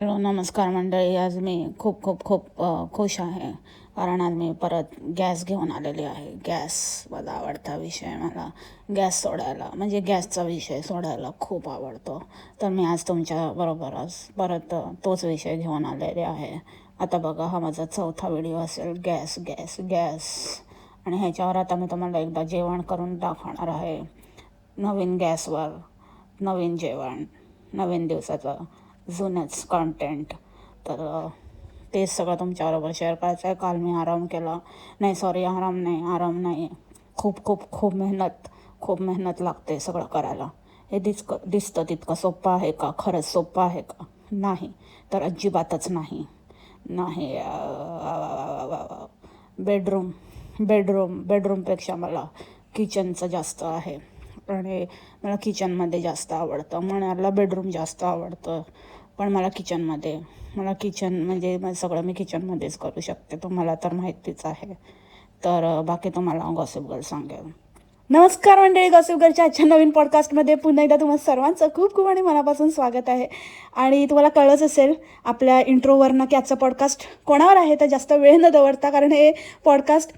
Hello नमस्कार मंडळी. आज मी खूप खूप खूप खुश आहे कारण आज मी परत गॅस घेऊन आलेली आहे. गॅस माझा आवडता विषय. मला गॅस सोडायला म्हणजे गॅसचा विषय सोडायला खूप आवडतो. तर मी आज तुमच्याबरोबर आज परत तोच विषय घेऊन आलेले आहे. आता बघा, हा माझा चौथा व्हिडिओ असेल गॅस गॅस गॅस. आणि ह्याच्यावर आता मी तुम्हाला एकदा जेवण करून दाखवणार आहे. नवीन गॅसवर नवीन जेवण, नवीन दिवसाचं जुनंच कॉन्टेंट. तर तेच सगळं तुमच्याबरोबर शेअर करायचं आहे. काल मी आराम केला, नाही सॉरी आराम नाही, खूप खूप खूप मेहनत लागते सगळं करायला. हे दिसतं तितकं सोपं आहे का? खरंच सोपं आहे का? नाही, तर अजिबातच नाही. नाही. बेडरूम बेडरूमपेक्षा मला किचनचं जास्त आहे. आणि मला किचनमध्ये जास्त आवडतं. मनाला बेडरूम जास्त आवडतं, पण मला किचन म्हणजे सगळं मी किचनमध्येच करू शकते. तुम्हाला तर माहितीच आहे. तर बाकी तुम्हाला गॉसिप गर्ल सांगेल. नमस्कार मंडळी, गॉसिप गर्लच्या आजच्या नवीन पॉडकास्टमध्ये पुन्हा एकदा तुम्हाला सर्वांचं खूप खूप आणि मनापासून स्वागत आहे. आणि तुम्हाला कळलंच असेल आपल्या इंट्रोवरनं की आजचा पॉडकास्ट कोणावर आहे. तर जास्त वेळ न दवडता, कारण हे पॉडकास्ट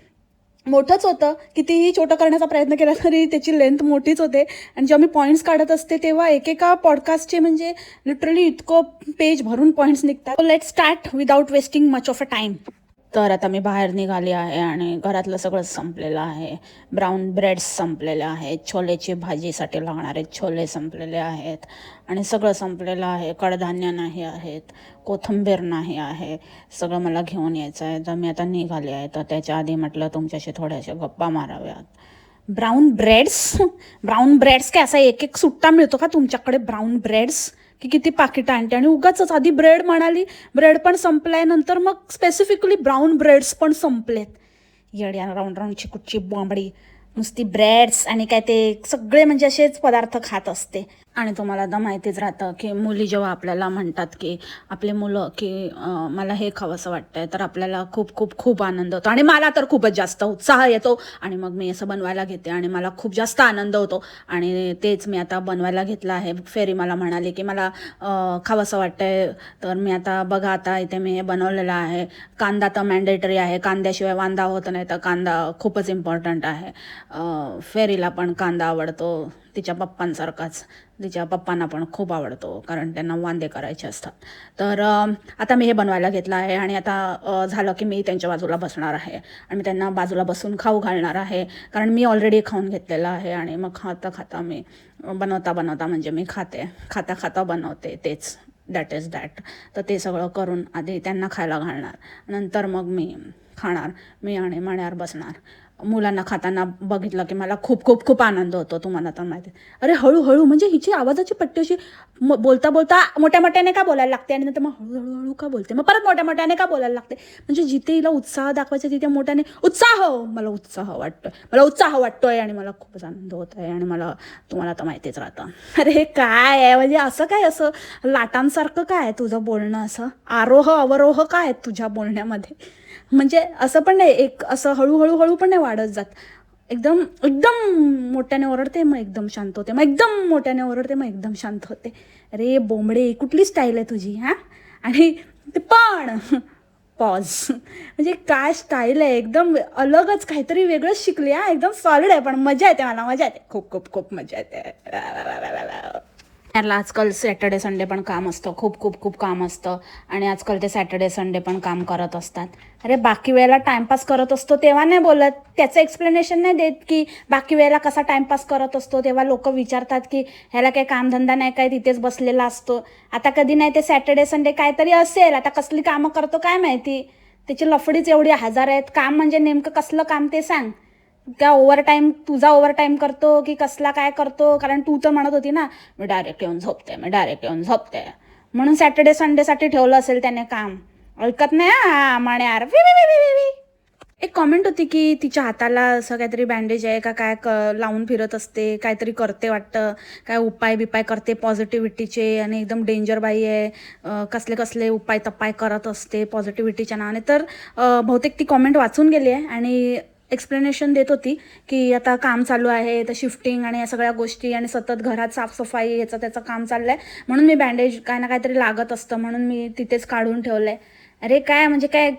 मोठंच होतं. कितीही छोटं करण्याचा प्रयत्न केला तरी त्याची लेंथ मोठीच होते. आणि जेव्हा मी पॉईंट्स काढत असते तेव्हा एकेका पॉडकास्टचे म्हणजे लिटरली इतकं पेज भरून पॉईंट्स निघतात. Let start without wasting much of a time. तर आता मी बाहेर निघाली आहे आणि घरातलं सगळं संपलेलं आहे. ब्राऊन ब्रेड्स संपलेले आहेत, छोलेची भाजीसाठी लागणारे छोले संपलेले आहेत आणि सगळं संपलेलं आहे. कडधान्य नाही आहेत, कोथिंबीर नाही आहे, सगळं मला घेऊन यायचं आहे. तर मी आता निघाली आहे. तर त्याच्या आधी म्हटलं तुमच्याशी थोड्याशा गप्पा माराव्यात. ब्राऊन ब्रेड्स काय असा एक एक सुट्टा मिळतो का तुमच्याकडे? ब्राऊन ब्रेड्स की किती पाकिटं आणते. आणि उगाच आधी ब्रेड म्हणाली, ब्रेड पण संपलाय, नंतर मग स्पेसिफिकली ब्राऊन ब्रेड्स पण संपलेत. येड्या राऊंडची कुठची बांबडी, नुसती ब्रेड्स आणि काय ते सगळे म्हणजे असेच पदार्थ खात असते. आणि तुम्हाला आता माहितीच राहतं की मुली जेव्हा आपल्याला म्हणतात की आपले मुलं की मला हे खावंसं वाटतंय, तर आपल्याला खूप खूप खूप आनंद होतो. आणि मला तर खूपच जास्त उत्साह येतो आणि मग मी असं बनवायला घेते आणि मला खूप जास्त आनंद होतो. आणि तेच मी आता बनवायला घेतलं आहे. फेरी मला म्हणाली की मला खावंसं वाटतंय, तर मी आता बघा, आता इथे मी हे बनवलेलं आहे. कांदा तर मॅन्डेटरी आहे, कांद्याशिवाय वांदा होत नाही, तर कांदा खूपच इम्पॉर्टंट आहे. फेरीला पण कांदा आवडतो, तिच्या पप्पांसारखाच. तिच्या पप्पांना पण खूप आवडतो, कारण त्यांना वांदे करायचे असतात. तर आता मी हे बनवायला घेतलं आहे आणि आता झालं की मी त्यांच्या बाजूला बसणार आहे आणि मी त्यांना बाजूला बसून खाऊ घालणार आहे, कारण मी ऑलरेडी खाऊन घेतलेलं आहे. आणि मग खाता मी बनवता म्हणजे मी खाता खाता बनवते, तेच दॅट इज दॅट. तर ते सगळं करून आधी त्यांना खायला घालणार, नंतर मग मी खाणार. मी आणि माण्यावर बसणार. मुलांना खाताना बघितलं की मला खूप खूप खूप आनंद होतो, तुम्हाला तर माहिती. अरे हळूहळू म्हणजे हिची आवाजाची पट्टी अशी बोलता बोलता मोठ्या मोठ्याने का बोलायला लागते, आणि नंतर मग हळूहळू का बोलते, मग परत मोठ्या मोठ्याने का बोलायला लागते. म्हणजे जिथे हिला उत्साह दाखवायचा तिथे मोठ्याने मला उत्साह वाटतोय आणि मला खूपच आनंद होत आहे. आणि मला, तुम्हाला तर माहितीच राहतं. अरे काय आहे म्हणजे असं काय, असं लाटांसारखं काय आहे तुझं बोलणं, असं आरोह अवरोह काय आहे तुझ्या बोलण्यामध्ये. म्हणजे असं पण नाही, एक असं हळूहळू पण नाही वाढत जात. एकदम एकदम मोठ्याने ओरडते, मग एकदम शांत होते, मग एकदम मोठ्याने ओरडते, मग एकदम शांत होते. अरे बोंबडे, कुठली स्टाईल आहे तुझी हा? आणि ते पण पॉज म्हणजे काय स्टाईल आहे, एकदम अलगच काहीतरी वेगळंच शिकली हा. एकदम सॉलिड आहे, पण मजा येते, मला मजा येते, खूप खूप खूप मजा येते. याला आजकाल सॅटर्डे संडे पण काम असतं, खूप खूप खूप काम असतं. आणि आजकाल ते सॅटर्डे संडे पण काम करत असतात. अरे बाकी वेळेला टाईमपास करत असतो तेव्हा नाही बोलत, त्याचं एक्सप्लेनेशन नाही देत की बाकी वेळेला कसा टाईमपास करत असतो. तेव्हा लोक विचारतात की ह्याला काही कामधंदा नाही काय, तिथेच बसलेला असतो. आता कधी नाही ते सॅटर्डे संडे काहीतरी असेल, आता कसली कामं करतो काय माहिती. त्याची लफडीच एवढी हजार आहेत. काम म्हणजे नेमकं कसलं काम ते सांग. तुझा ओव्हर टाईम करतो की कसला काय करतो. कारण तू तर म्हणत होती ना, मी डायरेक्ट येऊन झोपते, म्हणून सॅटर्डे संडेसाठी ठेवलं असेल त्याने काम. ऐकत नाही हा म्हणे यार. एक कॉमेंट होती की तिच्या हाताला असं काहीतरी बँडेज आहे का काय, लावून फिरत असते, काहीतरी करते वाटतं, काय उपाय बिपाय करते पॉझिटिव्हिटीचे, आणि एकदम डेंजर बाई आहे, कसले कसले उपाय तपाय करत असते पॉझिटिव्हिटीच्या नावाने. तर बहुतेक ती कॉमेंट वाचून गेली आहे. आणि एक्सप्लेनेशन देत होती की आता काम चालू आहे, तर शिफ्टिंग आणि या सगळ्या गोष्टी आणि सतत घरात साफसफाई याचं त्याचं काम चाललं आहे, म्हणून मी बँडेज काय ना काहीतरी लागत असतं म्हणून मी तिथेच काढून ठेवलं आहे. अरे काय म्हणजे काय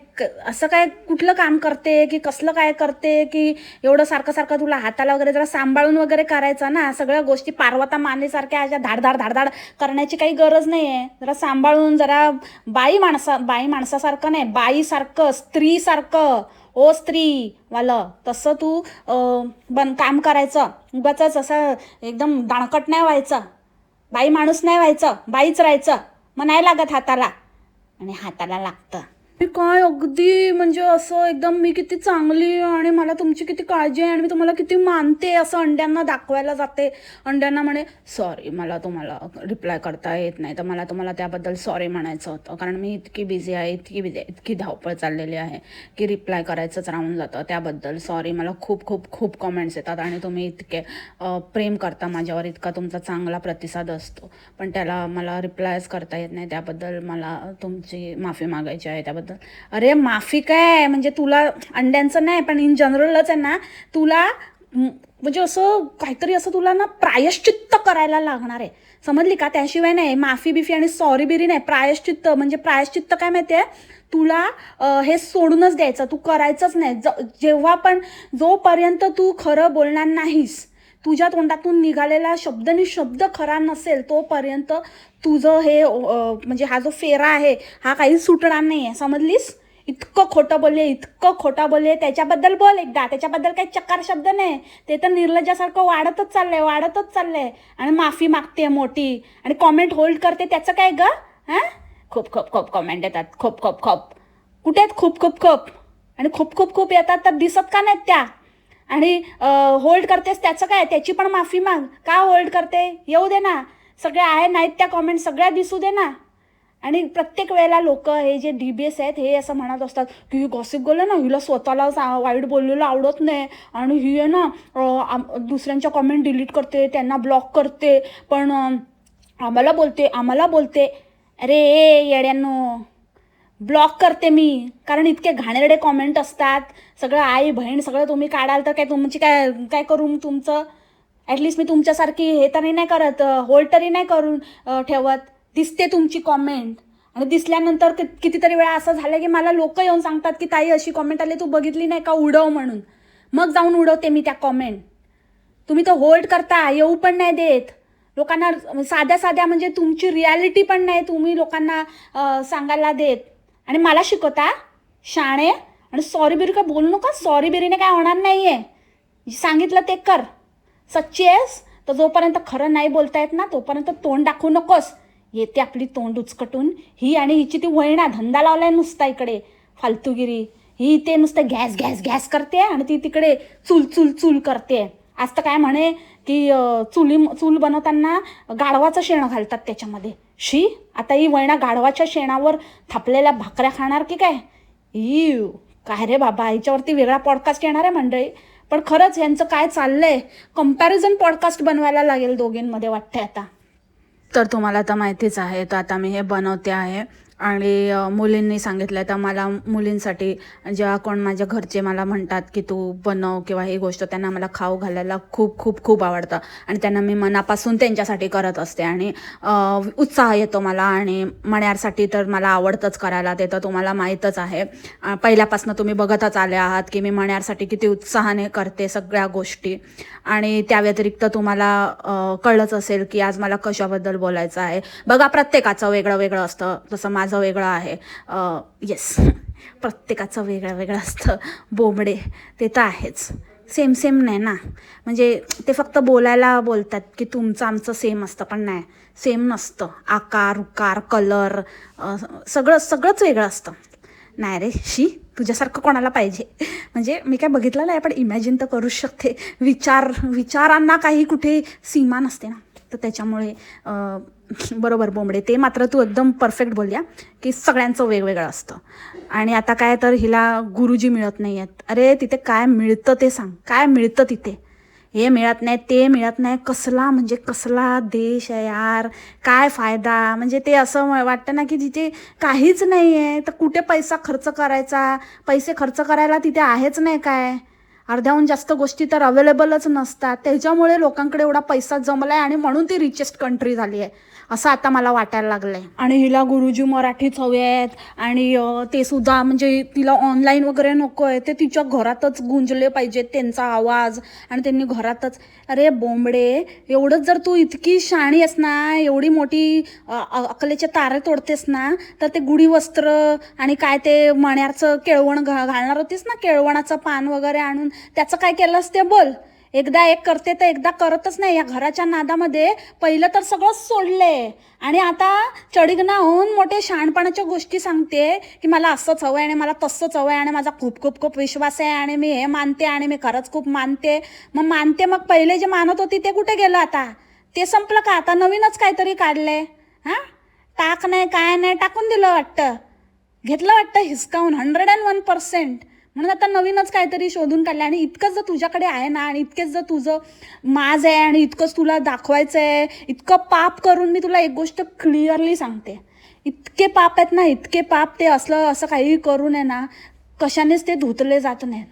असं काय कुठलं काम करते की कसलं काय करते की एवढं सारखं सारखं तुला हाताला वगैरे जरा सांभाळून वगैरे करायचं ना. सगळ्या गोष्टी पार्वता मानेसारख्या अशा धाडधाड धाडधाड करण्याची काही गरज नाही आहे. जरा सांभाळून जरा बाई माणसासारखं नाही, बाईसारखं, स्त्रीसारखं, ओ स्त्री वालं तसं तू काम करायचं. उगाचच असं एकदम दाणकट नाही व्हायचं, बाई माणूस नाही व्हायचं, बाईच राहायचं. मग नाही लागत हाताला, आणि हाताला लागतं. मी काय अगदी म्हणजे असं एकदम मी किती चांगली आणि मला तुमची किती काळजी आहे आणि मी तुम्हाला किती मानते असं अंड्यांना दाखवायला जाते. अंड्यांना म्हणे सॉरी, मला तुम्हाला रिप्लाय करता येत नाही, तर मला तुम्हाला त्याबद्दल सॉरी म्हणायचं होतं, कारण मी इतकी बिझी आहे, इतकी धावपळ चाललेली आहे की रिप्लाय करायचंच राहून जातं. त्याबद्दल सॉरी. मला खूप खूप खूप कमेंट्स येतात आणि तुम्ही इतके प्रेम करता माझ्यावर, इतका तुमचा चांगला प्रतिसाद असतो, पण त्याला मला रिप्लायच करता येत नाही. त्याबद्दल मला तुमची माफी मागायची आहे. त्याबद्दल अरे माफी काय म्हणजे तुला अंड्यांचं नाही, पण इन जनरलच आहे ना, तुला म्हणजे असं काहीतरी असं तुला ना प्रायश्चित्त करायला लागणार आहे, समजली का? त्याशिवाय नाही माफी बिफी आणि सॉरी बिरी नाही. प्रायश्चित्त म्हणजे प्रायश्चित्त काय माहिती आहे तुला? हे सोडूनच द्यायचं, तू करायचंच नाही. जेव्हा पण जोपर्यंत तू खरं बोलणार नाहीस, तुझ्या तोंडातून निघालेला शब्द खरा नसेल, तोपर्यंत तुझं हे म्हणजे हा जो फेरा आहे हा काही सुटणार नाही आहे, समजलीस? इतकं खोटं बोलले त्याच्याबद्दल बोल एकदा. त्याच्याबद्दल काही चकार शब्द नाही, ते तर निर्लज्जासारखं वाढतच चाललंय आणि माफी मागते मोठी आणि कॉमेंट होल्ड करते. त्याचं काय ग? हां, खूप कॉमेंट येतात, खूप कुठे आहेत खूप आणि खूप येतात तर दिसत का नाहीत त्या? आणि होल्ड करतेस त्याचं काय? त्याची पण माफी माग. का होल्ड करते? येऊ दे ना, सगळ्या आहे नाहीत त्या कॉमेंट सगळ्या दिसू दे ना. आणि प्रत्येक वेळेला लोक हे जे DBS आहेत हे असं म्हणत असतात की गॉसिप गर्ल ना, हिला स्वतःला वाईट बोललेलं आवडत नाही आणि ही आहे ना दुसऱ्यांच्या कॉमेंट डिलीट करते, त्यांना ब्लॉक करते, पण आम्हाला बोलते. अरे येड्यांनो, ब्लॉक करते मी, कारण इतके घाणेरडे कॉमेंट असतात. सगळं आई बहीण सगळं तुम्ही काढाल तर काय तुमची काय करू तुमचं? ॲटलिस्ट मी तुमच्यासारखी हे तरी नाही करत, होल्ड तरी नाही करून ठेवत. दिसते तुमची कॉमेंट आणि दिसल्यानंतर कितीतरी वेळा असं झालं की मला लोक येऊन सांगतात की ताई अशी कॉमेंट आली, तू बघितली नाही का, उडव म्हणून. मग जाऊन उडवते मी त्या कॉमेंट. तुम्ही तर होल्ड करता, येऊ पण नाही देत लोकांना. साध्या म्हणजे तुमची रियालिटी पण नाही तुम्ही लोकांना सांगायला देत आणि मला शिकवता शाणे. आणि सॉरी बिरी काय बोलू नका, सॉरी बिरीने काय होणार नाही आहे, सांगितलं ते कर. सच्ची आहेस तर जोपर्यंत खरं नाही बोलता येत ना तोपर्यंत तोंड दाखवू नकोस. येते आपली तोंड उचकटून ही, आणि हिची ती वहिना धंदा लावलाय नुसता इकडे फालतूगिरी. ही ते नुसतं गॅस करते आणि ती तिकडे चूल करते. आज तर काय म्हणे की चूल बनवताना गाढवाचं शेण घालतात त्याच्यामध्ये. शी, आता ही वहिना गाढवाच्या शेणावर थापलेल्या भाकऱ्या खाणार की काय? काय रे बाबा, हिच्यावरती वेगळा पॉडकास्ट येणार आहे मंडळी. पण खरंच यांचं काय चाललंय, कंपॅरिझन पॉडकास्ट बनवायला लागेल दोघींमध्ये वाटतंय आता. तर तुम्हाला तर माहितीच आहे, तर आता मी हे बनवते आहे आणि मुलींनी सांगितलं, तर मला मुलींसाठी जेव्हा कोण माझ्या घरचे मला म्हणतात की तू बनव किंवा ही गोष्ट, त्यांना मला खाऊ घालायला खूप आवडतं आणि त्यांना मी मनापासून त्यांच्यासाठी करत असते आणि उत्साह येतो मला. आणि मण्यारसाठी तर मला आवडतंच करायला, ते तर तुम्हाला माहीतच आहे. पहिल्यापासून तुम्ही बघतच आले आहात की मी मण्यारसाठी किती उत्साहाने करते सगळ्या गोष्टी. आणि त्या व्यतिरिक्त तुम्हाला कळलंच असेल की आज मला कशाबद्दल बोलायचं आहे. बघा, प्रत्येकाचं वेगळं असतं, तसं माझं वेगळं आहे. येस, प्रत्येकाचं वेगळं असतं बोबडे, ते तर आहेच. सेम नाही ना, म्हणजे ते फक्त बोलायला बोलतात की तुमचं आमचं सेम असतं, पण नाही, सेम नसतं. आकार उकार कलर सगळंच वेगळं असतं. नाही रे शी, तुझ्यासारखं कोणाला पाहिजे? म्हणजे मी काय बघितलं नाही, पण इमॅजिन तर करूच शकते. विचारांना काही कुठे सीमा नसते ना, तर त्याच्यामुळे बरोबर बोंबडे, ते मात्र तू एकदम परफेक्ट बोलल्या की सगळ्यांचं वेगवेगळं असतं. आणि आता काय तर हिला गुरुजी मिळत नाही आहेत. अरे तिथे काय मिळतं ते सांग, काय मिळतं तिथे? हे मिळत नाही, ते मिळत नाही, कसला देश आहे यार, काय फायदा? म्हणजे ते असं वाटतं ना की तिथे काहीच नाही आहे, तर कुठे पैसा खर्च करायचा? पैसे खर्च करायला तिथे आहेच नाही काय? अर्ध्याहून जास्त गोष्टी तर अवेलेबलच नसतात. त्याच्यामुळे लोकांकडे एवढा पैसा जमलाय आणि म्हणून ती रिचेस्ट कंट्री झाली आहे असं आता मला वाटायला लागलंय. आणि हिला गुरुजी मराठीच हवे आहेत आणि ते सुद्धा म्हणजे तिला ऑनलाईन वगैरे नको आहे, ते तिच्या घरातच गुंजले पाहिजेत त्यांचा आवाज आणि त्यांनी घरातच. अरे बोंबडे, एवढंच जर तू इतकी शाणी आहेस ना, एवढी मोठी अकलेचे तारे तोडतेस ना, तर ते गुढी वस्त्र आणि काय ते मण्याचं केळवण घालणार होतीस ना, केळवणाचं पान वगैरे आणून, त्याचं काय केलंस ते बोल. एकदा एक करते तर एकदा करतच नाही. या घराच्या नादामध्ये पहिलं तर सगळं सोडले आणि आता चढिगना होऊन मोठे शहाणपणाच्या गोष्टी सांगते की मला असंच हवं आहे आणि मला तसंच हवं आहे आणि माझा खूप खूप खूप विश्वास आहे आणि मी हे मानते आणि मी खरंच खूप मानते. मग पहिले जे मानत होती ते कुठे गेलं आता? ते संपलं का? आता नवीनच काहीतरी काढलंय. हां, टाक नाही काय नाही टाकून दिलं वाटतं, घेतलं वाटतं हिसकावून 101%. म्हणून आता नवीनच काहीतरी शोधून काढलं. आणि इतकंच जर तुझ्याकडे आहे ना आणि इतकेच जर तुझं माज आहे आणि इतकंच तुला दाखवायचं आहे, इतकं पाप करून मी तुला एक गोष्ट क्लिअरली सांगते, इतके पाप आहेत ना, इतके पाप, ते असं काही करून आहे ना कशानेच ते धुतले जात नाहीत.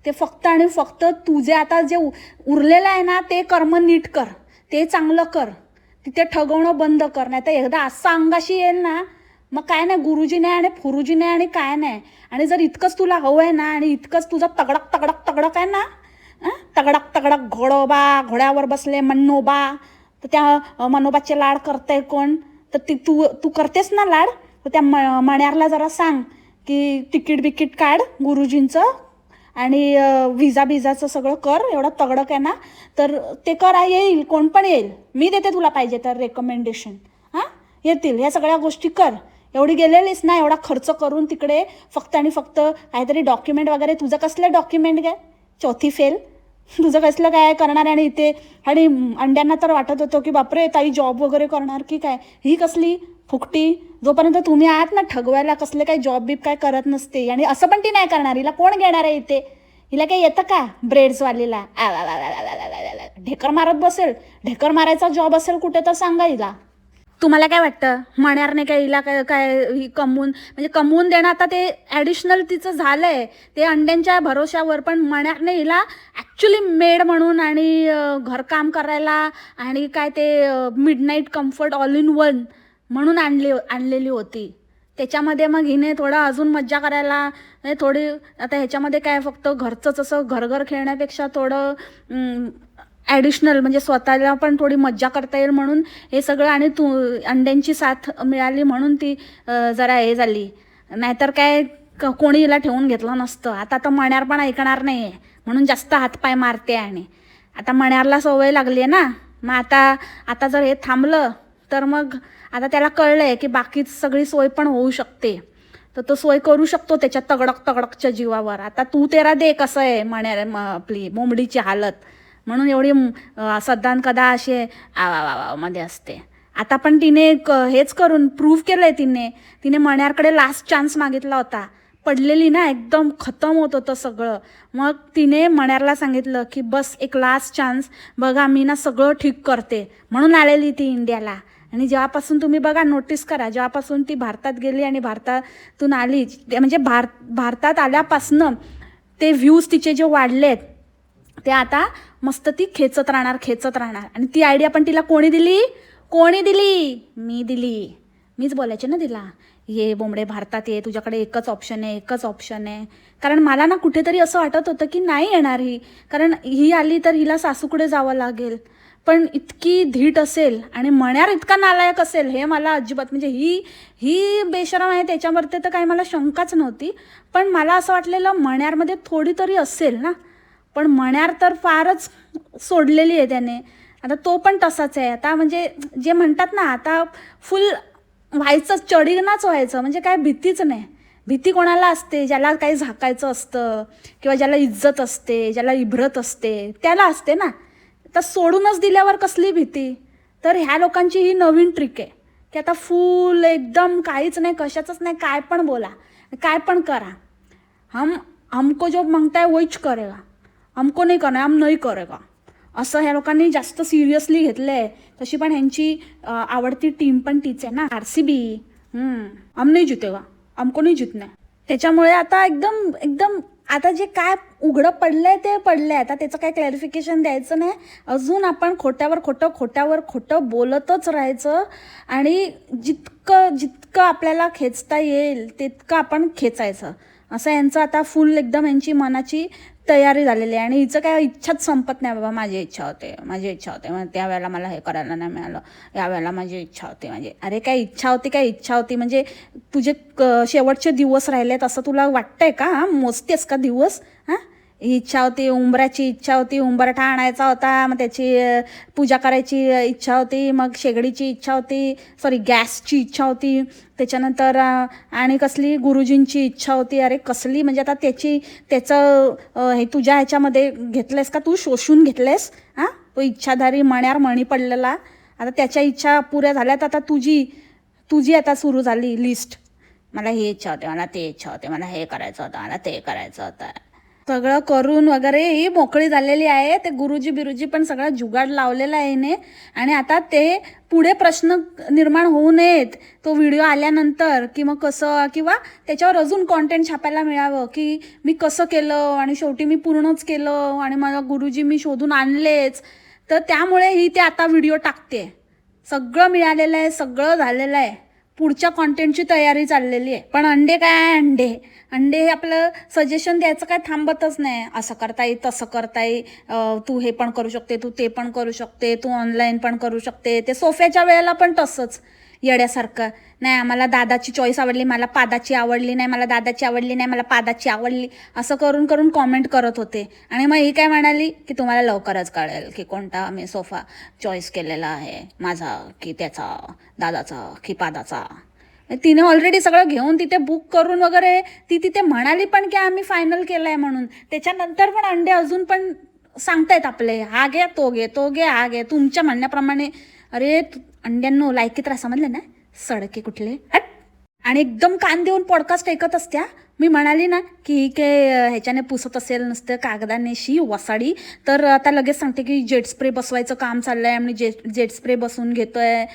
ते फक्त आणि फक्त तुझे आता जे उरलेलं आहे ना ते कर्म नीट कर, ते चांगलं कर, तिथे ठगवणं बंद कर. नाही तर एकदा असं अंगाशी येईल ना मग काय नाही, गुरुजी नाही आणि फुरुजी नाही आणि काय नाही. आणि जर इतकंच तुला हवं आहे ना आणि इतकंच तुझं तगडक तगडक तगडक आहे ना, तगडक तगडक घोडोबा, घोड्यावर बसले मनोबा, तर त्या मनोबाचे लाड करताय कोण? तर तू करतेस ना लाड, तर त्या मण्यारला जरा सांग की तिकीट बिकीट काढ गुरुजींचं आणि विजाचं सगळं कर. एवढं तगडक आहे ना तर ते करा, येईल, कोण पण येईल, मी देते तुला पाहिजे तर रेकमेंडेशन. हां, येतील, ह्या सगळ्या गोष्टी कर. एवढी गेलेलीस ना, एवढा खर्च करून तिकडे फक्त आणि फक्त काहीतरी डॉक्युमेंट वगैरे. तुझं कसलं डॉक्युमेंट काय? चौथी फेल, तुझं कसलं काय करणार? आणि इथे आणि अंड्यांना तर वाटत होतं की बापरे ताई जॉब वगैरे करणार की काय. ही कसली फुकटी, जोपर्यंत तुम्ही आहात ना ठगवायला, कसले काही जॉब बीब काय करत नसते. आणि असं पण ती नाही करणार. हिला कोण घेणार आहे इथे? हिला काही येतं का ब्रेड्सवालीला? ढेकर मारत बसेल. ढेकर मारायचा जॉब असेल कुठे तर सांगा हिला. तुम्हाला काय वाटतं, मण्यारने काय हिला काय कमवून देणं आता ते ॲडिशनल तिचं झालंय ते अंड्यांच्या भरोश्यावर. पण मण्यारने हिला ॲक्च्युली मेड म्हणून आणि घरकाम करायला आणि काय ते midnight comfort all in one म्हणून आणलेली होती. त्याच्यामध्ये मग हिने थोडं अजून मज्जा करायला थोडी, आता ह्याच्यामध्ये काय फक्त घरचंच असं घर खेळण्यापेक्षा थोडं ॲडिशनल म्हणजे स्वतःला पण थोडी मज्जा करता येईल म्हणून हे सगळं. आणि अंड्यांची साथ मिळाली म्हणून ती जरा हे झाली. नाहीतर काय कोणी हिला ठेवून घेतलं नसतं. आता तर मण्यार पण ऐकणार नाही आहे म्हणून जास्त हातपाय मारते. आणि आता मण्यारला सवय लागली आहे ना, मग आता जर हे थांबलं तर मग आता त्याला कळलं आहे की बाकीच सगळी सोय पण होऊ शकते, तर तो सोय करू शकतो त्याच्या तगडकच्या जीवावर. आता तू तेरा दे कसं आहे मण्यार आपली मोमडीची हालत. म्हणून एवढी सदान कदा असे मध्ये असते. आता पण तिने हेच करून प्रूव्ह केलंय. तिने मण्यारकडे लास्ट चान्स मागितला होता. पडलेली ना, एकदम खतम होत होतं सगळं. मग तिने मण्यारला सांगितलं की बस एक लास्ट चान्स, बघा मी ना सगळं ठीक करते, म्हणून आलेली ती इंडियाला. आणि जेव्हापासून तुम्ही बघा, नोटीस करा, जेव्हापासून ती भारतात गेली आणि भारतातून आली, म्हणजे भारतात आल्यापासनं ते व्ह्यूज तिचे जे वाढलेत ते आता मस्त ती खेचत राहणार. आणि ती आयडिया पण तिला कोणी दिली? मी दिली. मीच बोलायचे ना तिला, ये बोंबडे भारतात ये, तुझ्याकडे एकच ऑप्शन आहे. कारण मला ना कुठेतरी असं वाटत होतं की नाही येणार ही, कारण ही आली तर हिला सासूकडे जावं लागेल. पण इतकी धीट असेल आणि मण्यार इतका नालायक असेल हे मला अजिबात, म्हणजे ही बेशरम आहे त्याच्यावरती तर काही मला शंकाच नव्हती. पण मला असं वाटलेलं मण्यारमध्ये थोडी तरी असेल ना, पण मण्यार तर फारच सोडलेली आहे त्याने. आता तो पण तसाच आहे. आता म्हणजे जे म्हणतात ना, आता फुल व्हायचं, चढिगनाच व्हायचं, म्हणजे काय भीतीच नाही. भीती कोणाला असते? ज्याला काही झाकायचं असतं किंवा ज्याला इज्जत असते, ज्याला इब्रत असते, त्याला असते ना. तर सोडूनच दिल्यावर कसली भीती? तर ह्या लोकांची ही नवीन ट्रिक आहे की आता फुल एकदम काहीच नाही, कशाचंच नाही, काय पण बोला, काय पण करा, हमको जो मांगता है वहीच करेगा, हमको नहीं करना, हम नहीं करेगा, असं ह्या लोकांनी जास्त सिरियसली घेतलं आहे. तशी पण ह्यांची आवडती टीम पण तीच आहे ना, RCB. हम नहीं जितेगा, हमको नहीं जितना. त्याच्यामुळे आता एकदम आता जे काय उघडं पडलंय ते पडलंय, आता त्याचं काय क्लॅरिफिकेशन द्यायचं नाही. अजून आपण खोट्यावर खोटं बोलतच राहायचं आणि जितकं जितकं आपल्याला खेचता येईल तितकं आपण खेचायचं. असं यांचं आता फुल एकदम यांची मनाची तयारी झालेली आहे आणि हिचं काय इच्छाच संपत नाही. बाबा माझी इच्छा होते मग त्यावेळेला मला हे करायला नाही मिळालं, यावेळेला माझी इच्छा होती. म्हणजे अरे काय इच्छा होती म्हणजे तुझे शेवटचे दिवस राहिलेत असं तुला वाटतंय का? मोजतेस का दिवस? हां, इच्छा होती, उंबराची इच्छा होती, उंबरठा आणायचा होता, मग त्याची पूजा करायची इच्छा होती, मग शेगडीची इच्छा होती, गॅसची इच्छा होती, त्याच्यानंतर आणि कसली गुरुजींची इच्छा होती. अरे कसली, म्हणजे आता त्याचं हे तुझ्या ह्याच्यामध्ये घेतलंयस का? तू शोषून घेतलंयस? हां, तो इच्छाधारी मण्यार मणी पडलेला. आता त्याच्या इच्छा पुऱ्या झाल्यात, आता तुझी आता सुरू झाली लिस्ट. मला ही इच्छा होते, मला ते इच्छा होते, मला हे करायचं होतं, मला ते करायचं होतं. सगळं करून वगैरे ही मोकळी झालेली आहे. ते गुरुजी बिरुजी पण सगळं जुगाड लावलेला आहे ने. आणि आता ते पुढे प्रश्न निर्माण होऊ नयेत तो व्हिडिओ आल्यानंतर, की मग कसं, किंवा त्याच्यावर अजून कॉन्टेंट छापायला मिळावं की मी कसं केलं आणि शेवटी मी पूर्णच केलं आणि मला गुरुजी मी शोधून आणलेच. तर त्यामुळे ही ते आता व्हिडिओ टाकते. सगळं मिळालेलं आहे, सगळं झालेलं आहे, पुढच्या कॉन्टेंटची तयारी चाललेली आहे. पण अंडे काय, अंडे हे आपलं सजेशन द्यायचं काय थांबतच नाही. असं करता येईल, तसं करता येईल, तू हे पण करू शकते, तू ते पण करू शकते, तू ऑनलाईन पण करू शकते. ते सोफ्याच्या वेळेला पण तसंच येड्यासारखं. नाही आम्हाला दादाची चॉईस आवडली, मला पादाची आवडली नाही, मला दादाची आवडली नाही, मला पादाची आवडली, असं करून करून कॉमेंट करत होते. आणि मग ही काय म्हणाली की तुम्हाला लवकरच कळेल की कोणता मी सोफा चॉईस केलेला आहे, माझा की त्याचा, दादाचा की पादाचा. तिने ऑलरेडी सगळं घेऊन तिथे बुक करून वगैरे ती तिथे म्हणाली पण की आम्ही फायनल केलं आहे म्हणून. त्याच्यानंतर पण अंडे अजून पण सांगतायत आपले, हा घे तो घे तो घे हा घे, तुमच्या म्हणण्याप्रमाणे. अरे अंड्यांनो लायकीत राहा, समजले ना, सडके कुठले हट. आणि एकदम कान देऊन पॉडकास्ट ऐकत असत्या. मी म्हणाली ना की काय ह्याच्याने पुसत असेल नसतं कागदानेशी वसाडी, तर आता लगेच सांगते की जेट स्प्रे बसवायचं काम चाललंय आणि जेट स्प्रे बसवून घेतोय.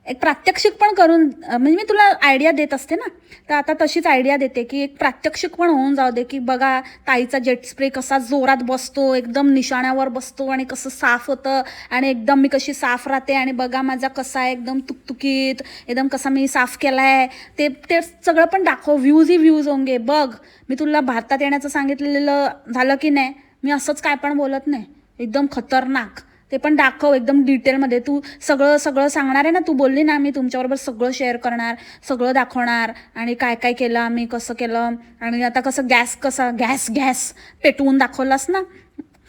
एक प्रात्यक्षिक पण करून, म्हणजे मी तुला आयडिया देत असते ना, तर आता तशीच आयडिया देते की एक प्रात्यक्षिक पण होऊन जाऊ दे की बघा ताईचा जेट स्प्रे कसा जोरात बसतो, एकदम निशाण्यावर बसतो आणि कसं साफ होतं आणि एकदम मी कशी साफ राहते आणि बघा माझा कसा आहे एकदम तुकतुकीत, एकदम कसा मी साफ केला आहे. ते सगळं पण दाखव, व्ह्यूज होंगे. बघ मी तुला भारतात येण्याचं सांगितलेलं झालं की नाही, मी असंच काय पण बोलत नाही, एकदम खतरनाक. ते पण दाखव एकदम डिटेलमध्ये. तू सगळं सांगणार आहे ना, तू बोलली ना मी तुमच्याबरोबर सगळं शेअर करणार, सगळं दाखवणार आणि काय काय केलं आम्ही, कसं केलं. आणि आता कसं गॅस पेटवून दाखवलास ना,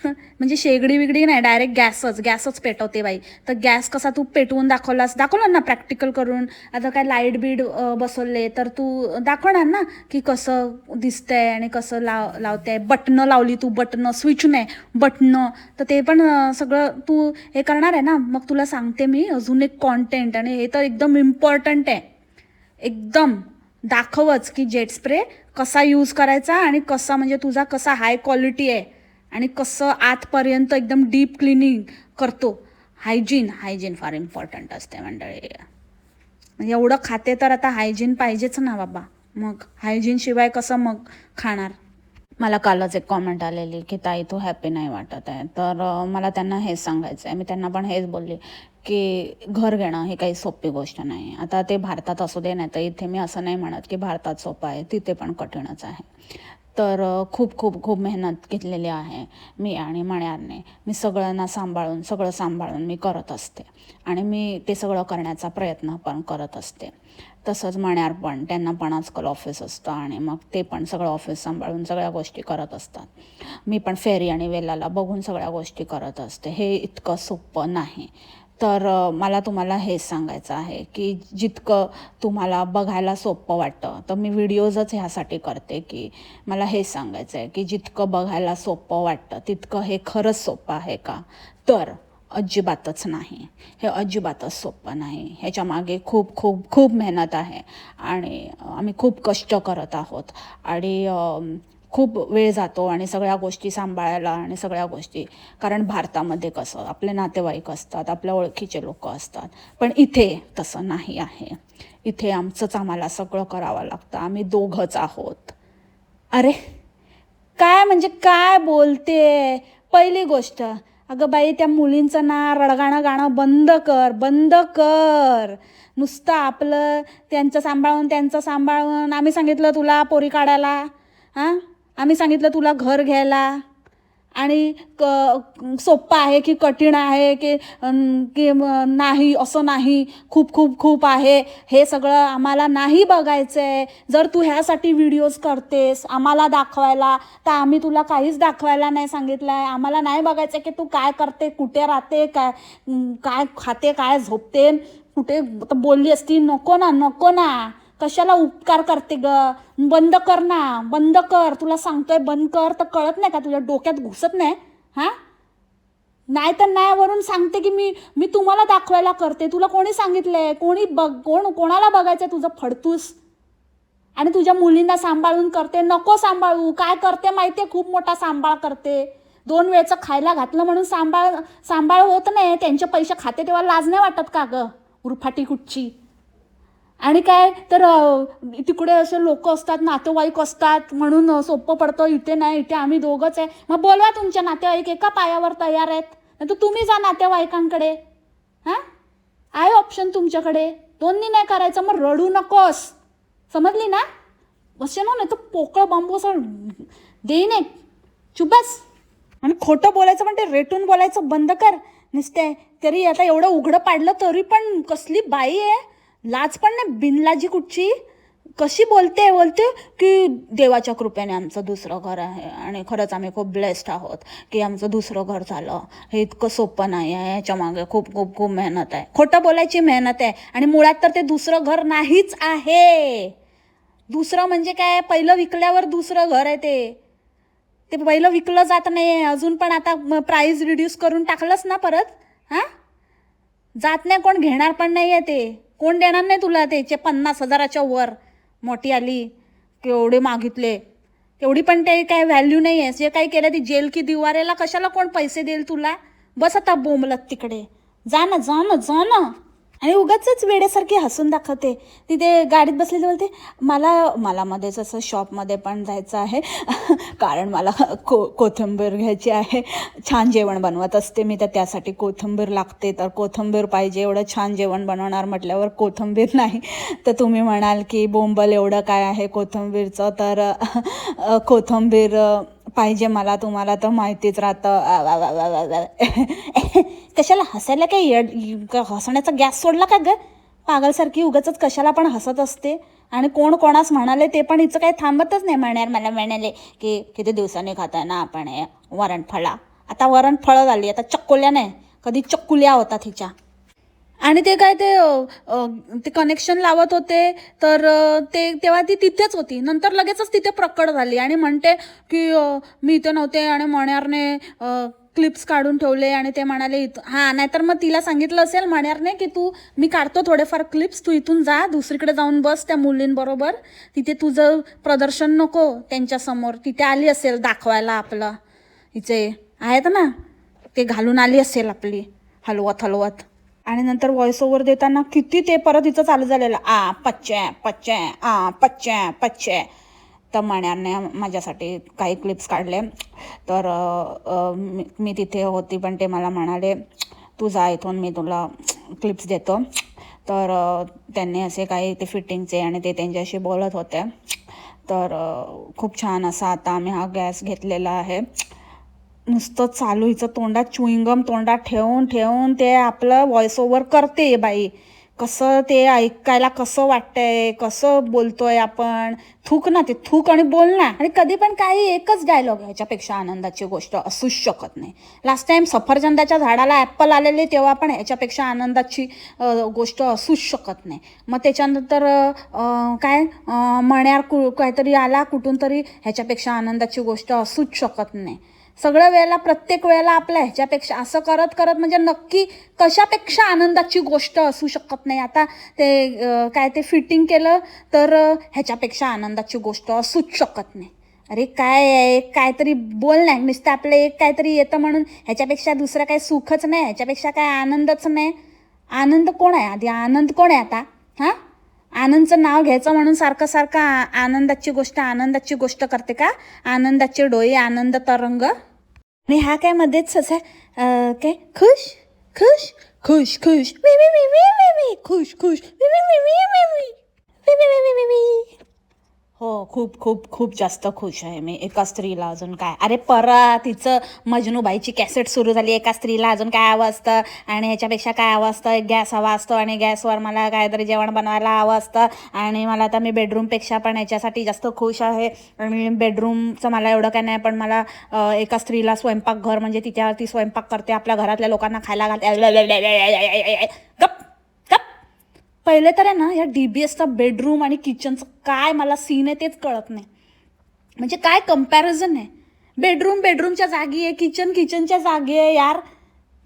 म्हणजे शेगडी विगडी नाही, डायरेक्ट गॅसच पेटवते बाई. तर गॅस कसा तू पेटवून दाखवलं ना प्रॅक्टिकल करून. आता काय लाईट बीड बसवले तर तू दाखवणार ना की कसं दिसतंय आणि कसं लावते. बटणं लावली तू, बटणं, स्विच नाही बटणं, तर ते पण सगळं तू हे करणार आहे ना. मग तुला सांगते मी अजून एक कॉन्टेंट, आणि हे तर एकदम इम्पॉर्टंट आहे. एकदम दाखवच की जेट स्प्रे कसा यूज करायचा आणि कसा, म्हणजे तुझा कसा हाय क्वालिटी आहे आणि कसं आतपर्यंत एकदम डीप क्लिनिंग करतो. हायजीन फार इम्पॉर्टंट असते मंडळी. एवढं खाते तर आता हायजीन पाहिजेच ना बाबा. मग हायजीन शिवाय कसं मग खाणार. मला कालच एक कॉमेंट आलेली की ताई तू हॅपी नाही वाटत आहे. तर मला त्यांना हेच सांगायचं आहे, मी त्यांना पण हेच बोलली की घर घेणं ही काही सोपी गोष्ट नाही. आता ते भारतात असू दे, नाही तर इथे मी असं नाही म्हणत की भारतात सोपं आहे, तिथे पण कठीणच आहे. तर खूप मेहनत घेतलेली आहे मी आणि मण्यारने. मी सगळं सांभाळून मी करत असते आणि मी ते सगळं करण्याचा प्रयत्न पण करत असते. तसंच मण्यार पण, त्यांना पण आजकाल ऑफिस असतं आणि मग ते पण सगळं ऑफिस सांभाळून सगळ्या गोष्टी करत असतात. मी पण फेरी आणि वेलाला बघून सगळ्या गोष्टी करत असते. हे इतकं सोपं नाही. तर मला तुम्हाला हेच सांगायचं आहे की जितकं तुम्हाला बघायला सोपं वाटतं, तर मी व्हिडिओजच ह्यासाठी करते की मला हेच सांगायचं आहे की जितकं बघायला सोपं वाटतं तितकं हे खरंच सोपं आहे का? तर अजिबातच नाही. हे अजिबातच सोपं नाही. ह्याच्यामागे खूप मेहनत आहे आणि आम्ही खूप कष्ट करत आहोत आणि खूप वेळ जातो आणि सगळ्या गोष्टी सांभाळायला आणि सगळ्या गोष्टी. कारण भारतामध्ये कसं आपले नातेवाईक असतात, आपल्या ओळखीचे लोक असतात. पण इथे तसं नाही आहे. इथे आम्हाला सगळं करावं लागतं. आम्ही दोघंच आहोत. अरे काय म्हणजे काय बोलते. पहिली गोष्ट, अगं बाई त्या मुलींचं ना रडगाणं गाणं बंद कर, बंद कर. नुसतं आपलं त्यांचं सांभाळून आम्ही सांगितलं तुला पोरी काढायला, हां? आम्ही सांगितलं तुला घर घ्यायला, आणि सोप्पं आहे की कठीण आहे की नाही, असं नाही, खूप खूप खूप आहे, हे सगळं आम्हाला नाही बघायचं आहे. जर तू ह्यासाठी व्हिडिओज करतेस आम्हाला दाखवायला, तर आम्ही तुला काहीच दाखवायला नाही सांगितलं आहे. आम्हाला नाही बघायचं की तू काय करते, कुठे राहते, काय काय खाते, काय झोपते, कुठे बोलली असती. नको ना, नको ना, कशाला उपकार करते ग. बंद कर ना, बंद कर. तुला सांगतोय बंद कर, तर कळत नाही का, तुझ्या डोक्यात घुसत नाही? हां, नाही तर नाही, वरून सांगते की मी मी तुम्हाला दाखवायला करते. तुला कोणी सांगितलंय? कोणाला बघायचं तुझं फडतूस? आणि तुझ्या मुलींना सांभाळून करते. नको सांभाळू. काय करते माहिती आहे? खूप मोठा सांभाळ करते. 2 वेळचं खायला घातलं म्हणून सांभाळ होत नाही. त्यांचे पैसे खाते तेव्हा लाज नाही वाटत का गं, उरफाटी कुठची? आणि काय तर तिकडे असे लोक असतात, नातेवाईक असतात, म्हणून सोपं पडतं. इथे नाही, इथे आम्ही दोघंच आहे. मग बोलवा तुमच्या नातेवाईक, एका पायावर तयार आहेत. नाही तर तुम्ही जा नातेवाईकांकडे. हां, आहे ऑप्शन तुमच्याकडे. दोन्ही नाही करायचं, मग रडू नकोस, समजली ना? असे ना, नाही तर पोकळ बांबू असं देईन एक. चुप बस. आणि खोटं बोलायचं पण ते रेटून बोलायचं बंद कर. नुसते तरी आता एवढं उघडं पाडलं तरी पण कसली बाई आहे, लाज पण नाही, बिनलाजी कुठची. कशी बोलते की देवाच्या कृपेने आमचं दुसरं घर आहे आणि खरंच आम्ही खूप ब्लेस्ड आहोत की आमचं दुसरं घर झालं. हे इतकं सोपं नाही आहे, ह्याच्या मागे खूप खूप खूप मेहनत आहे. खोटं बोलायची मेहनत आहे. आणि मुळात तर ते दुसरं घर नाहीच आहे. दुसरं म्हणजे काय, पहिलं विकल्यावर दुसरं घर आहे ते पहिलं विकलं जात नाही अजून पण. आता प्राईस रिड्यूस करून टाकलंच ना परत. हां, जात नाही, कोण घेणार पण नाही आहे ते. कोण देणार नाही तुला त्याचे 50,000च्या वर. मोठी आली केवढे मागितले, तेवढी पण ते काय व्हॅल्यू नाही आहे. जे काही केलं ती जेल की दिवारेला, कशाला कोण पैसे देईल तुला? बस आता बोंबलत तिकडे. जा ना, जा ना, जा ना. आणि उगाचच वेड्यासारखी हसून दाखवते. तिथे गाडीत बसलेली बोलते, मला मला मध्येच असं शॉपमध्ये पण जायचं आहे कारण मला कोथिंबीर घ्यायची आहे. छान जेवण बनवत असते मी, तर त्यासाठी कोथिंबीर लागते, तर कोथिंबीर पाहिजे. एवढं छान जेवण बनवणार म्हटल्यावर कोथिंबीर नाही. तर तुम्ही म्हणाल की बोंबल एवढं काय आहे कोथिंबीरचं, तर कोथिंबीर पाहिजे मला. तुम्हाला तर माहितीच राहतं. कशाला हसायला, काय हसण्याचा गॅस सोडला का ग? पागलसारखी उगाचच कशाला पण हसत असते. आणि कोण कोणास म्हणाले ते पण हिचं काही थांबतच नाही. मला म्हणाले की किती दिवसांनी खाताय ना आपण हे वरणफळा. आता वरणफळं झाली, आता चक्कोल्या नाही, कधी चक्कुल्या होतात हिच्या. आणि ते काय ते कनेक्शन लावत होते, तर तेव्हा ती तिथेच होती. नंतर लगेचच तिथे प्रकट झाली आणि म्हणते की मी इथे नव्हते आणि मण्यारने क्लिप्स काढून ठेवले आणि ते म्हणाले हां. नाहीतर मग तिला सांगितलं असेल मण्यारने की मी काढतो थोडेफार क्लिप्स, तू इथून जा, दुसरीकडे जाऊन बस त्या मुलींबरोबर, तिथे तुझं प्रदर्शन नको त्यांच्यासमोर. तिथे आली असेल दाखवायला आपलं, हिचे आहेत ना ते घालून आली असेल आपली हलवत हलवत. आणि नंतर व्हॉइस ओव्हर देताना किती ते परत इथं चालू झालेलं, पच्चे पच्चे पच्चे. तर मण्याने माझ्यासाठी काही क्लिप्स काढले. तर मी तिथे होती, पण ते मला म्हणाले तू जा इथून, मी तुला क्लिप्स देतो. तर त्यांनी असे काही ते फिटिंगचे आणि ते त्यांच्याशी बोलत होते. तर खूप छान असा आता आम्ही हा गॅस घेतलेला आहे. नुसतं चालू हिचं तोंडात च्युइंगम तोंडात ठेवून ठेवून ते आपलं व्हॉइस ओव्हर करते बाई. कसं ते ऐकायला कसं वाटतंय, कसं बोलतोय आपण. थूक ना, ते थूक आणि बोल ना. आणि कधी पण काही एकच डायलॉग, ह्याच्यापेक्षा आनंदाची गोष्ट असूच शकत नाही. लास्ट टाइम सफरचंदाच्या झाडाला ॲपल आलेले तेव्हा पण ह्याच्यापेक्षा आनंदाची गोष्ट असूच शकत नाही. मग त्याच्यानंतर काय मण्यार काहीतरी आला कुठून तरी, ह्याच्यापेक्षा आनंदाची गोष्ट असूच शकत नाही. सगळ्या वेळेला, प्रत्येक वेळेला आपल्या ह्याच्यापेक्षा असं करत करत म्हणजे नक्की कशापेक्षा आनंदाची गोष्ट असू शकत नाही. आता ते काय ते फिटिंग केलं, तर ह्याच्यापेक्षा आनंदाची गोष्ट असूच शकत नाही. अरे काय आहे, काहीतरी बोल नाही. नुसतं आपलं एक काहीतरी येतं म्हणून ह्याच्यापेक्षा दुसरं काही सुखच नाही, ह्याच्यापेक्षा काय आनंदच नाही. आनंद कोण आहे आधी? आनंद कोण आहे आता? हां, आनंदचं नाव घ्यायचं म्हणून सारखं सारखं आनंदाची गोष्ट करते का? आनंदाचे डोळे, आनंद तरंग. आणि हा काय मध्येच असा काय खुश खुश खुश खुश वी वी वी वी वी वी खुश खुश वी वी वी वी वी वी वी वी वी वी वी. हो, खूप खूप खूप जास्त खुश आहे मी. एका स्त्रीला अजून काय, अरे परत तिचं मजनूबाईची कॅसेट सुरू झाली. एका स्त्रीला अजून काय हवं असतं आणि ह्याच्यापेक्षा काय हवं असतं, एक गॅस हवा असतो आणि गॅसवर मला काहीतरी जेवण बनवायला हवं असतं. आणि मला आता मी बेडरूमपेक्षा पण याच्यासाठी जास्त खुश आहे. आणि बेडरूमचं मला एवढं काय नाही, पण मला एका स्त्रीला स्वयंपाकघर म्हणजे ती स्वयंपाक करते, आपल्या घरातल्या लोकांना खायला घालते. गप गप. पहिले तर आहे ना या DBSचा बेडरूम आणि किचनचं काय मला सीन आहे तेच कळत नाही. म्हणजे काय कंपॅरिझन आहे. बेडरूमच्या जागी आहे, किचनच्या जागी आहे. यार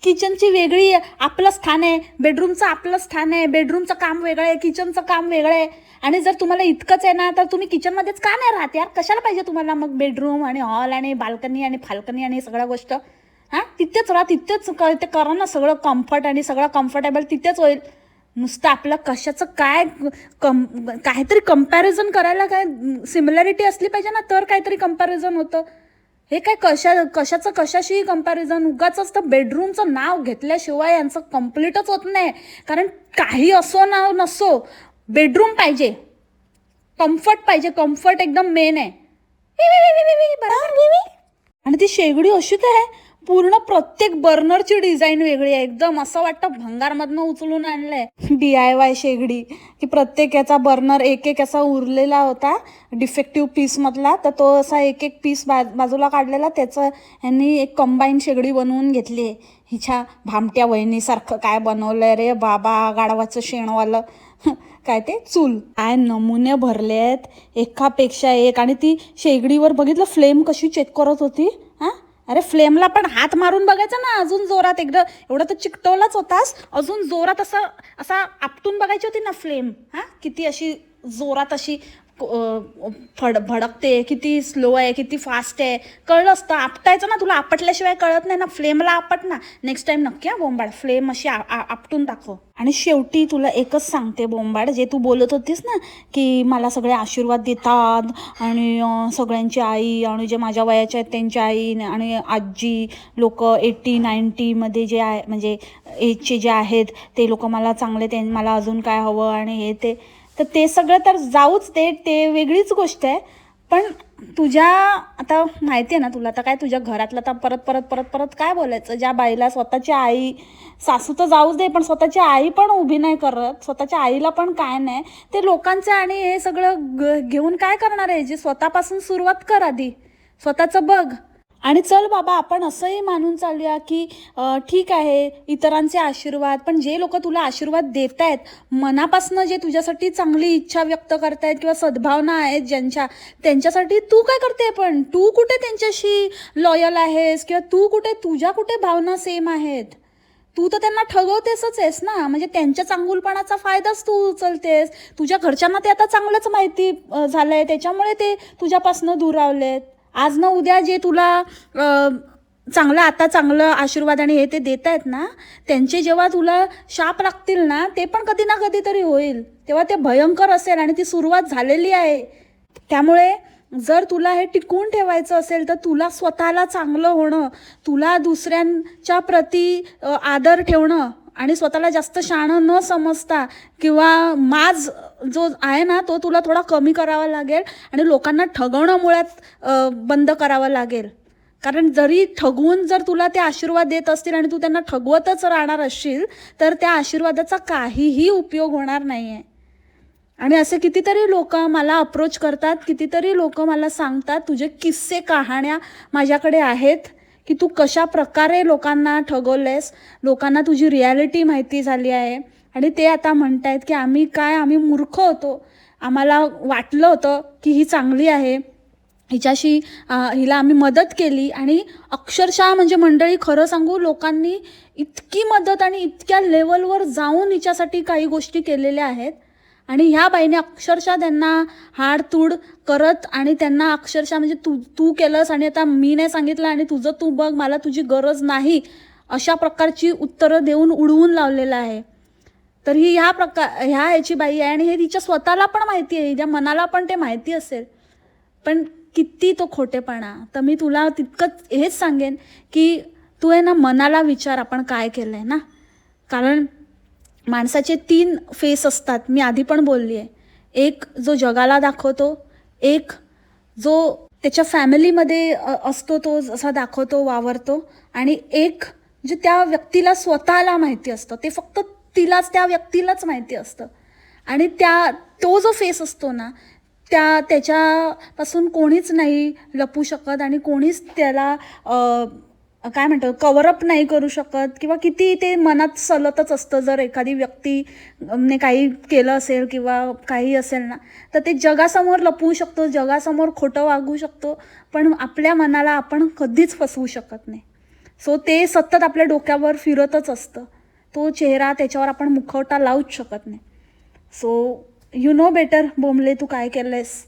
किचनची वेगळी आपलं स्थान आहे, बेडरूमचं आपलं स्थान आहे. बेडरूमचं काम वेगळं आहे, किचनचं काम वेगळं आहे. आणि जर तुम्हाला इतकंच आहे ना तर तुम्ही किचनमध्येच का नाही राहत यार? कशाला पाहिजे तुम्हाला मग बेडरूम आणि हॉल आणि बाल्कनी आणि फाल्कनी आणि सगळ्या गोष्ट? तिथेच राहा, तिथेच ते करा ना सगळं कम्फर्ट आणि सगळं कम्फर्टेबल तिथेच होईल. नुसतं आपलं कशाचं काय काहीतरी कंपॅरिझन करायला काय सिमिलॅरिटी असली पाहिजे ना, तर काहीतरी कंपॅरिझन होतं. हे काय कशाचं कशाशी कंपॅरिझन? उगाच असतं. बेडरूमचं नाव घेतल्याशिवाय यांचं कम्प्लीटच होत नाही. कारण काही असो ना नसो, बेडरूम पाहिजे, कम्फर्ट पाहिजे. कम्फर्ट एकदम मेन आहे. आणि ती शेगडी अशी काय पूर्ण प्रत्येक बर्नरची डिझाईन वेगळी आहे. एकदम असं वाटतं भंगारमधनं उचलून आणलंय. DIY शेगडी की प्रत्येक याचा बर्नर एक असा उरलेला होता डिफेक्टिव्ह पीसमधला, तर तो असा एक पीस बाजूला काढलेला, त्याचं यांनी एक कंबाईन शेगडी बनवून घेतली. हिच्या भामट्या वहिनीसारखं काय बनवलंय रे बाबा, गाढवाचं शेणवालं काय ते चूल. काय नमुने भरले आहेत एकापेक्षा एक. आणि ती शेगडीवर बघितलं फ्लेम कशी चेक करत होती. अरे फ्लेमला पण हात मारून बघायचा ना अजून जोरात. एकदा एवढं तर चिकटवलाच होतास, अजून जोरात असा आपटून बघायची होती ना फ्लेम. किती अशी जोरात अशी भडकते, किती स्लो आहे, किती फास्ट आहे, कळलं असतं. आपटायचं ना, तुला आपटल्याशिवाय कळत नाही ना. फ्लेमला आपट ना नेक्स्ट टाइम नक्की. बोंबाड फ्लेम अशी आपटून दाखव. आणि शेवटी तुला एकच सांगते बोंबाड, जे तू बोलत होतीस ना की मला सगळे आशीर्वाद देतात आणि सगळ्यांची आई आणि जे माझ्या वयाच्या आहेत त्यांची आई आणि आजी लोक 80-90 मध्ये जे आहे म्हणजे एजचे जे आहेत ते लोक मला चांगले, मला अजून काय हवं आणि हे ते, तर ते सगळं तर जाऊच दे, ते वेगळीच गोष्ट आहे. पण तुझ्या आता माहिती आहे ना तुला, आता काय तुझ्या घरातलं तर परत परत परत परत काय बोलायचं. ज्या बाईला स्वतःची आई, सासू तर जाऊच दे, पण स्वतःची आई पण उभी नाही करत, स्वतःच्या आईला पण काय नाही, ते लोकांचं आणि हे सगळं घेऊन काय करणार आहे. जे स्वतःपासून सुरुवात कर, आधी स्वतःचं बघ. आणि चल बाबा आपण असंही मानून चालूया की ठीक आहे इतरांचे आशीर्वाद, पण जे लोक तुला आशीर्वाद देत आहेत मनापासून, जे तुझ्यासाठी चांगली इच्छा व्यक्त करतायत किंवा सद्भावना आहेत त्यांच्यासाठी तू काय करते? पण तू कुठे त्यांच्याशी लॉयल आहेस? किंवा तुझ्या कुठे भावना सेम आहेत? तू तर त्यांना ठगवतेसच आहेस ना. म्हणजे त्यांच्या चांगुलपणाचा फायदाच तू उचलतेस. तुझ्या घरच्यांना ते आता चांगलंच माहिती झालंय, त्याच्यामुळे ते तुझ्यापासून दुरावलेत. आज ना उद्या जे तुला चांगलं आशीर्वाद आणि हे ते देत आहेत ना, त्यांचे जेव्हा तुला शाप लागतील ना, ते पण कधी ना कधी तरी होईल. तेव्हा ते भयंकर असेल आणि ती सुरुवात झालेली आहे. त्यामुळे जर तुला हे टिकवून ठेवायचं असेल तर तुला स्वतःला चांगलं होणं, तुला दुसऱ्यांच्या प्रती आदर ठेवणं आणि स्वतःला जास्त शहाणं न समजता किंवा माज जो आहे ना तो तुला थोडा कमी करावा लागेल. आणि लोकांना ठगवणं मुळात बंद करावं लागेल. कारण जरी ठगवून जर तुला ते आशीर्वाद देत असतील आणि तू त्यांना ठगवतच राहणार असशील तर त्या आशीर्वादाचा काहीही उपयोग होणार नाही आहे. आणि असे कितीतरी लोक मला अप्रोच करतात, कितीतरी लोक मला सांगतात, तुझे किस्से कहाण्या माझ्याकडे आहेत की तू कशा प्रकारे लोकांना ठगवलेस, लोकांना तुझी रियालिटी माहिती झाली आहे. आणि ते आता म्हणतायत की आम्ही मूर्ख होतो, आम्हाला वाटलं होतं की ही चांगली आहे, हिला आम्ही मदत केली. आणि अक्षरशः म्हणजे मंडळी खरं सांगू, लोकांनी इतकी मदत आणि इतक्या लेवलवर जाऊन हिच्यासाठी काही गोष्टी केलेल्या आहेत. आणि ह्या बाईने अक्षरशः त्यांना हाडतूड करत आणि त्यांना अक्षरशः म्हणजे तू केलंस आणि आता मी नाही सांगितलं आणि तुझं तू बघ, मला तुझी गरज नाही, अशा प्रकारची उत्तरं देऊन उडवून लावलेलं आहे. तर ही ह्या ह्याची बाई आहे आणि हे तिच्या स्वतःला पण माहिती आहे, हिच्या मनाला पण ते माहिती असेल, पण किती तो खोटेपणा. तर मी तुला तितकंच हेच सांगेन की तू आहे ना मनाला विचार आपण काय केलं आहे ना. कारण माणसाचे 3 फेस असतात, मी आधी पण बोलली आहे. एक जो जगाला दाखवतो, एक जो त्याच्या फॅमिलीमध्ये असतो तो जसा दाखवतो वावरतो, आणि एक जे त्या व्यक्तीला स्वतःला माहिती असतं, ते फक्त तिलाच त्या व्यक्तीलाच माहिती असतं. आणि तो जो फेस असतो ना, त्याच्यापासून कोणीच नाही लपू शकत आणि कोणीच त्याला काय म्हणतात कव्हरअप नाही करू शकत, किंवा किती ते मनात सलतच असतं. जर एखादी व्यक्तीने काही केलं असेल किंवा काही असेल ना, तर ते जगासमोर लपवू शकतो, जगासमोर खोटं वागू शकतो, पण आपल्या मनाला आपण कधीच फसवू शकत नाही. सो ते सतत आपल्या डोक्यावर फिरतच असतं. तो चेहरा, त्याच्यावर आपण मुखवटा लावूच शकत नाही. So you know better Bombale, तू काय केलं आहेस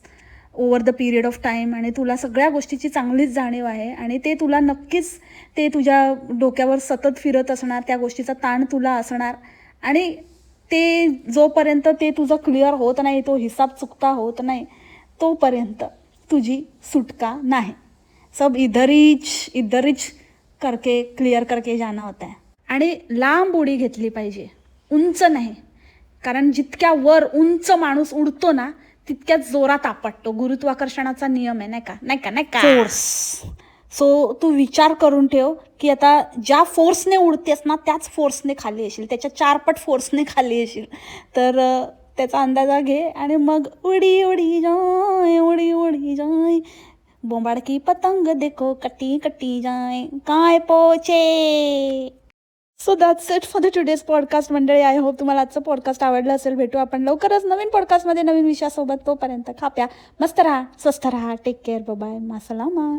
over the period of time, आणि तुला सगळ्या गोष्टीची चांगलीच जाणीव आहे, आणि ते तुला नक्कीच ते तुझ्या डोक्यावर सतत फिरत असणार, त्या गोष्टीचा ताण तुला असणार, आणि ते जोपर्यंत ते तुझं क्लिअर होत नाही, तो हिसाब चुकता होत नाही, तोपर्यंत तुझी सुटका नाही. सब इधरिच करके क्लिअर करके जाना होता है. आणि लांब उडी घेतली पाहिजे, उंच नाही. कारण जितक्या वर उंच माणूस उडतो ना, तितक्याच जोरात आपटतो. गुरुत्वाकर्षणाचा नियम आहे, नाही का फोर्स. सो तू विचार करून ठेव की आता ज्या फोर्सने उडतेस ना, त्याच फोर्सने खाली येशील, त्याच्या 4 पट फोर्सने खाली येशील. तर त्याचा अंदाजा घे आणि मग उडी उडी जाय, उडी उडी जाय, बोंबाड की पतंग देखो कटी कटी जाय, काय पोचे. So that's it for the today's podcast मंडळी. आय होप तुम्हाला आजचं पॉडकास्ट आवडलं असेल. भेटू आपण लवकरच नवीन पॉडकास्टमध्ये नवीन विषयासोबत. तोपर्यंत खाप्या मस्त राहा, स्वस्थ राहा, टेक केअर, बाय, मासलामा.